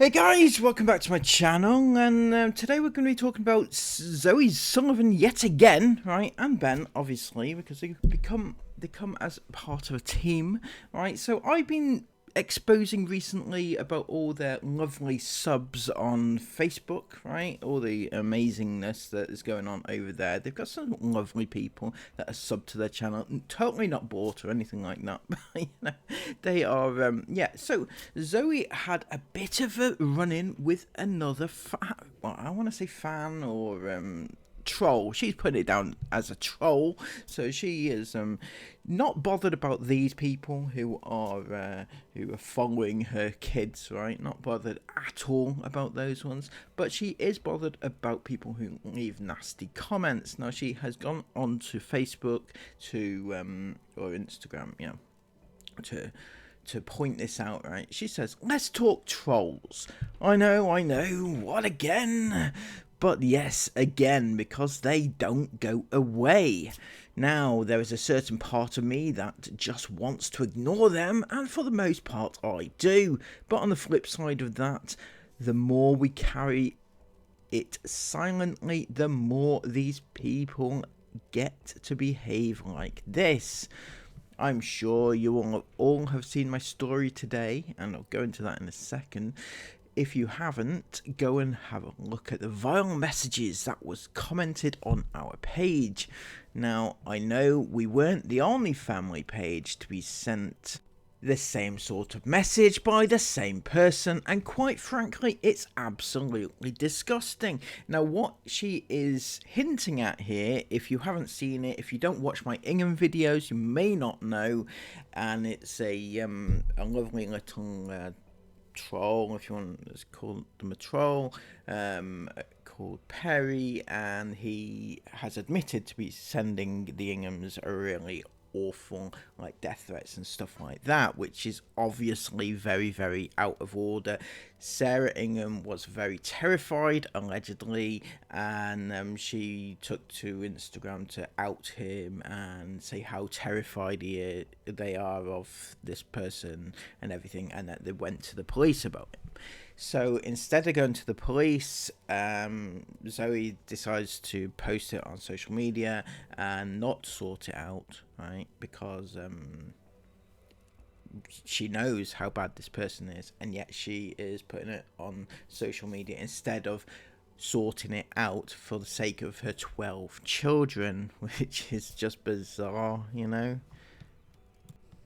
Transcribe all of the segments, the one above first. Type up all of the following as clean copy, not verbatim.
Hey guys, welcome back to my channel, and today we're going to be talking about Zoe Sullivan yet again, right? And Ben, obviously, because they come as part of a team, right? So I've been exposing recently about all their lovely subs on Facebook, right? All the amazingness that is going on over there. They've got some lovely people that are subbed to their channel, totally not bought or anything like that. But, they are, yeah. So Zoe had a bit of a run-in with another well, I want to say fan or troll. She's putting it down as a troll, so she is not bothered about these people who are following her kids, right? Not bothered at all about those ones, but she is bothered about people who leave nasty comments. Now she has gone onto Facebook to or Instagram, to point this out, right? She says, let's talk trolls. I know, what again? But yes, again, because they don't go away. Now, there is a certain part of me that just wants to ignore them, and for the most part I do. But on the flip side of that, the more we carry it silently, the more these people get to behave like this. I'm sure you all have seen my story today, and I'll go into that in a second. If you haven't, go and have a look at the vile messages that was commented on our page. Now, I know we weren't the only family page to be sent the same sort of message by the same person, and quite frankly, it's absolutely disgusting. Now, what she is hinting at here, if you haven't seen it, if you don't watch my Ingham videos, you may not know, and it's a lovely little troll, if you want to call them a troll, called Perry, and he has admitted to be sending the Inghams a really awful death threats and stuff like that, which is obviously very, very out of order. Sarah Ingham was very terrified, allegedly, and she took to Instagram to out him and say how terrified they are of this person and everything, and that they went to the police about him. So instead of going to the police, Zoe decides to post it on social media and not sort it out, right? Because she knows how bad this person is, and yet she is putting it on social media instead of sorting it out for the sake of her 12 children, which is just bizarre, you know?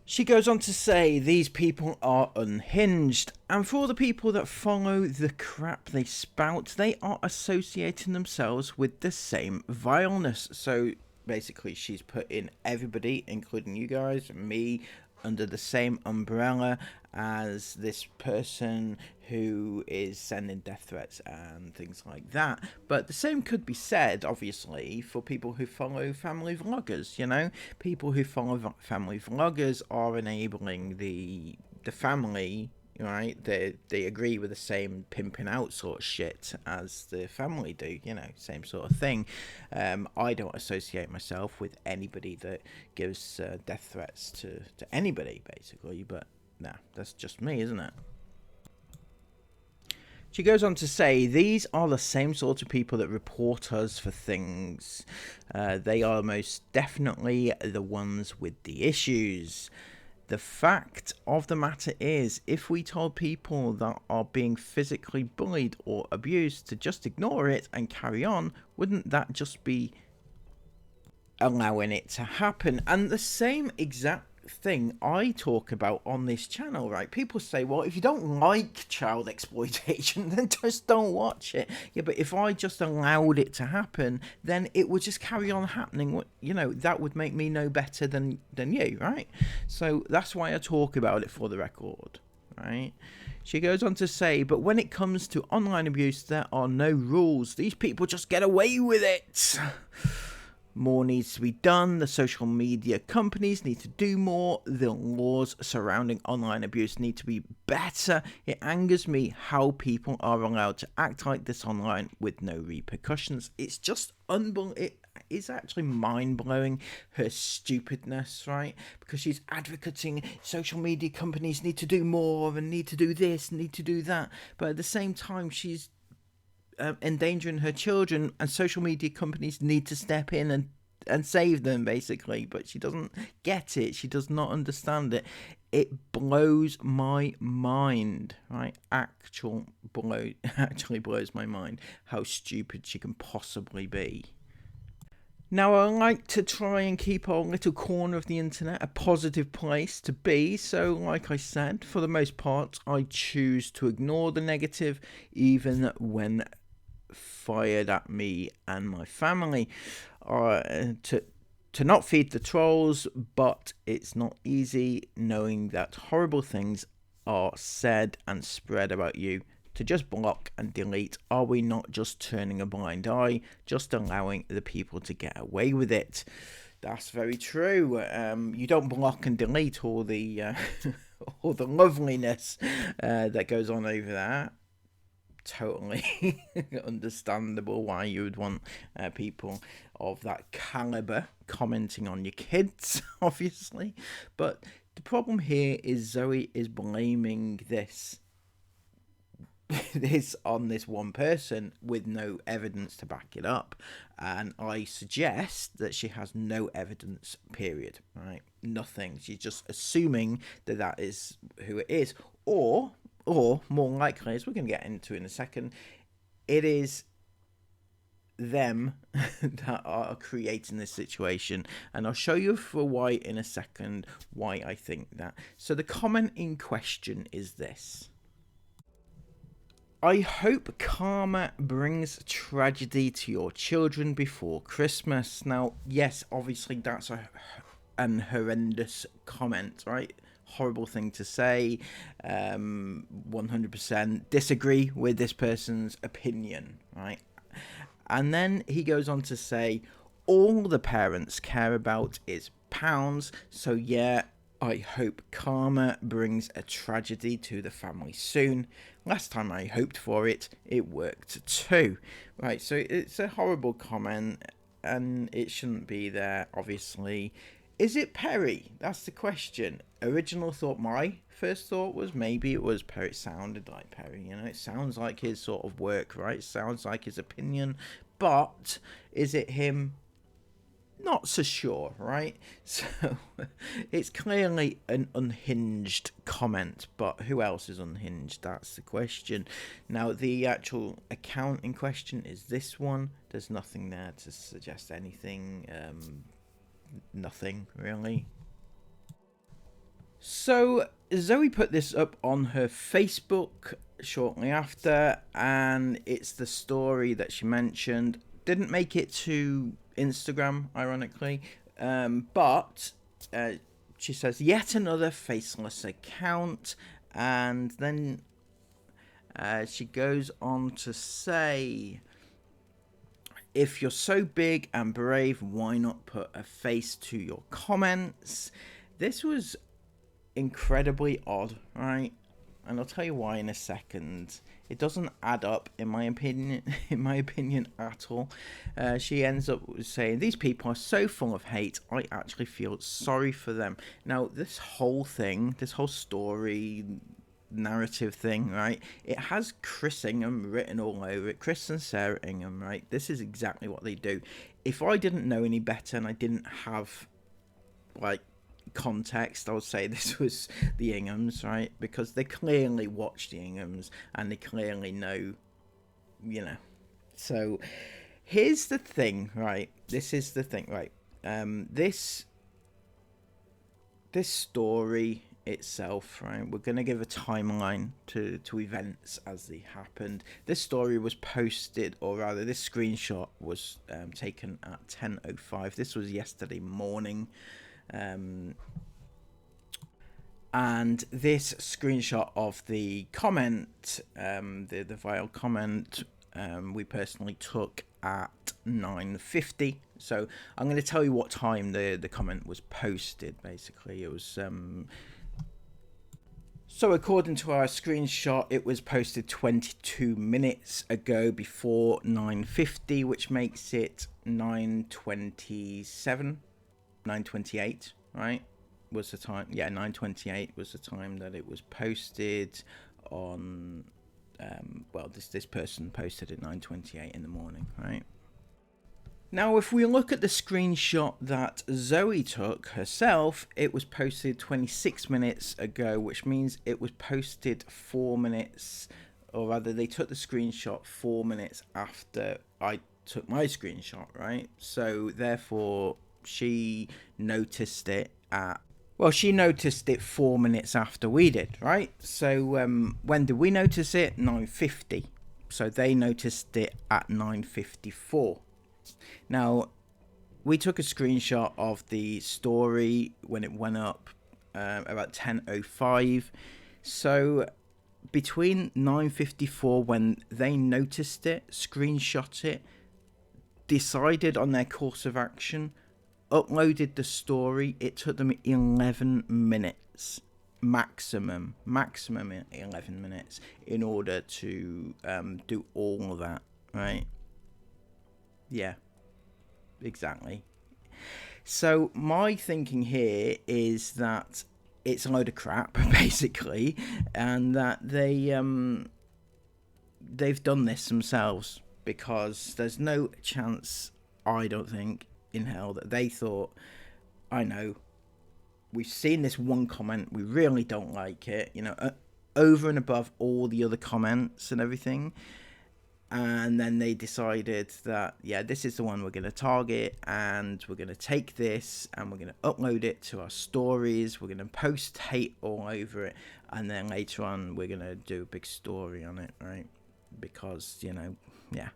She goes on to say these people are unhinged, and for the people that follow the crap they spout, they are associating themselves with the same vileness. So basically she's putting everybody, including you guys, me, under the same umbrella as this person who is sending death threats and things like that. But the same could be said, obviously, for people who follow family vloggers, you know? People who follow family vloggers are enabling the family, right? They agree with the same pimping out sort of shit as the family do, you know, same sort of thing. I don't associate myself with anybody that gives death threats to anybody, basically, but nah, that's just me, isn't it? She goes on to say, these are the same sort of people that report us for things. They are most definitely the ones with the issues. The fact of the matter is, if we told people that are being physically bullied or abused to just ignore it and carry on, wouldn't that just be allowing it to happen? And the same exact thing I talk about on this channel, right? People say, well, if you don't like child exploitation, then just don't watch it. Yeah, but if I just allowed it to happen, then it would just carry on happening. You know, that would make me no better than you, right? So that's why I talk about it, for the record, right? She goes on to say, but when it comes to online abuse, there are no rules. These people just get away with it. More needs to be done. The social media companies need to do more. The laws surrounding online abuse need to be better. It angers me how people are allowed to act like this online with no repercussions. It's just unbelievable. is actually mind-blowing, her stupidness, right? Because she's advocating social media companies need to do more and need to do this, need to do that. But at the same time, she's endangering her children, and social media companies need to step in and save them, basically. But she doesn't get it. She does not understand it. It blows my mind, right? Actually blows my mind how stupid she can possibly be. Now, I like to try and keep our little corner of the internet a positive place to be, so like I said, for the most part, I choose to ignore the negative, even when fired at me and my family, to not feed the trolls. But it's not easy knowing that horrible things are said and spread about you. To just block and delete, are we not just turning a blind eye, just allowing the people to get away with it? That's very true. You don't block and delete all the all the loveliness that goes on over there. Totally understandable why you would want people of that caliber commenting on your kids, obviously. But the problem here is Zoe is blaming this on this one person with no evidence to back it up, and I suggest that she has no evidence, period. Right? Nothing. She's just assuming that is who it is, or more likely, as we're going to get into in a second, it is them that are creating this situation. And I'll show you for why in a second, why I think that. So the comment in question is this: I hope karma brings tragedy to your children before Christmas. Now, yes, obviously that's an horrendous comment, right? Horrible thing to say. 100% disagree with this person's opinion, right? And then he goes on to say, all the parents care about is pounds, so yeah, I hope karma brings a tragedy to the family soon. Last time I hoped for it, it worked too. Right, so it's a horrible comment, and it shouldn't be there, obviously. Is it Perry? That's the question. Original thought, my first thought was maybe it was Perry. It sounded like Perry, you know, it sounds like his sort of work, right? It sounds like his opinion. But is it him? Not so sure, right? So it's clearly an unhinged comment, but who else is unhinged? That's the question. Now, the actual account in question is this one. There's nothing there to suggest anything. Nothing really. So Zoe put this up on her Facebook shortly after, and it's the story that she mentioned. Didn't make it to Instagram, ironically, but she says yet another faceless account, and then she goes on to say, if you're so big and brave, why not put a face to your comments? This was incredibly odd, right? And I'll tell you why in a second. It doesn't add up, in my opinion, at all. She ends up saying, these people are so full of hate, I actually feel sorry for them. Now, this whole thing, this whole story, narrative thing, right? It has Chris Ingham written all over it. Chris and Sarah Ingham, right? This is exactly what they do. If I didn't know any better and I didn't have, like, context, I would say this was the Inghams, right? Because they clearly watch the Inghams and they clearly know, you know. So here's the thing, right? This is the thing, right? This story itself, right? We're going to give a timeline to events as they happened. This story was posted, or rather this screenshot was taken at 10:05. This was yesterday morning. And this screenshot of the comment, the vile comment, we personally took at 9:50. So I'm going to tell you what time the comment was posted. Basically, it was so according to our screenshot, it was posted 22 minutes ago before 9:50, which makes it 9:27, 9:28, right? Was the time? Yeah, 9:28 was the time that it was posted on. Well, this person posted at 9:28 in the morning, right? Now, if we look at the screenshot that Zoe took herself, it was posted 26 minutes ago, which means it was posted 4 minutes, or rather, they took the screenshot 4 minutes after I took my screenshot, right? So, therefore, she noticed it at. Well, she noticed it 4 minutes after we did, right? So, when did we notice it? 9:50. So, they noticed it at 9:54. Now, we took a screenshot of the story when it went up about 10:05. So between 9:54 when they noticed it, screenshot it, decided on their course of action, uploaded the story, it took them 11 minutes maximum 11 minutes in order to do all of that, right? Yeah, exactly. So my thinking here is that it's a load of crap, basically, and that they've done this themselves, because there's no chance, I don't think, in hell that they thought, I know, we've seen this one comment, we really don't like it, you know, over and above all the other comments and everything. And then they decided that, yeah, this is the one we're going to target, and we're going to take this and we're going to upload it to our stories. We're going to post hate all over it, and then later on we're going to do a big story on it, right? Because, you know, yeah.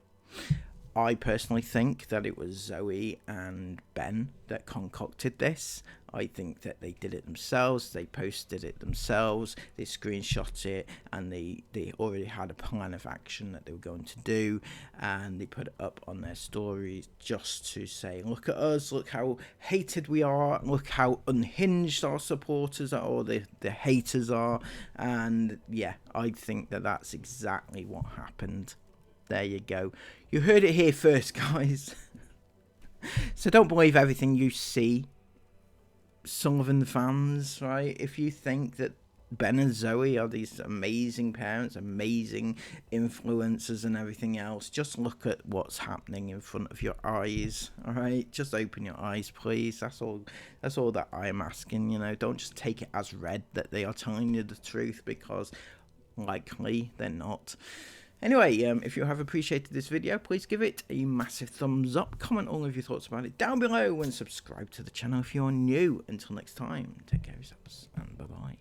I personally think that it was Zoe and Ben that concocted this. I think that they did it themselves. They posted it themselves. They screenshot it, and they already had a plan of action that they were going to do, and they put it up on their stories just to say, look at us, look how hated we are, look how unhinged our supporters are, or the haters are. And yeah, I think that that's exactly what happened. There you go. You heard it here first, guys. So don't believe everything you see, Sullivan fans, right? If you think that Ben and Zoe are these amazing parents, amazing influencers and everything else, just look at what's happening in front of your eyes, all right? Just open your eyes, please. That's all that I am asking, you know. Don't just take it as read that they are telling you the truth, because likely they're not. Anyway, if you have appreciated this video, please give it a massive thumbs up, comment all of your thoughts about it down below, and subscribe to the channel if you're new. Until next time, take care of yourselves, and bye-bye.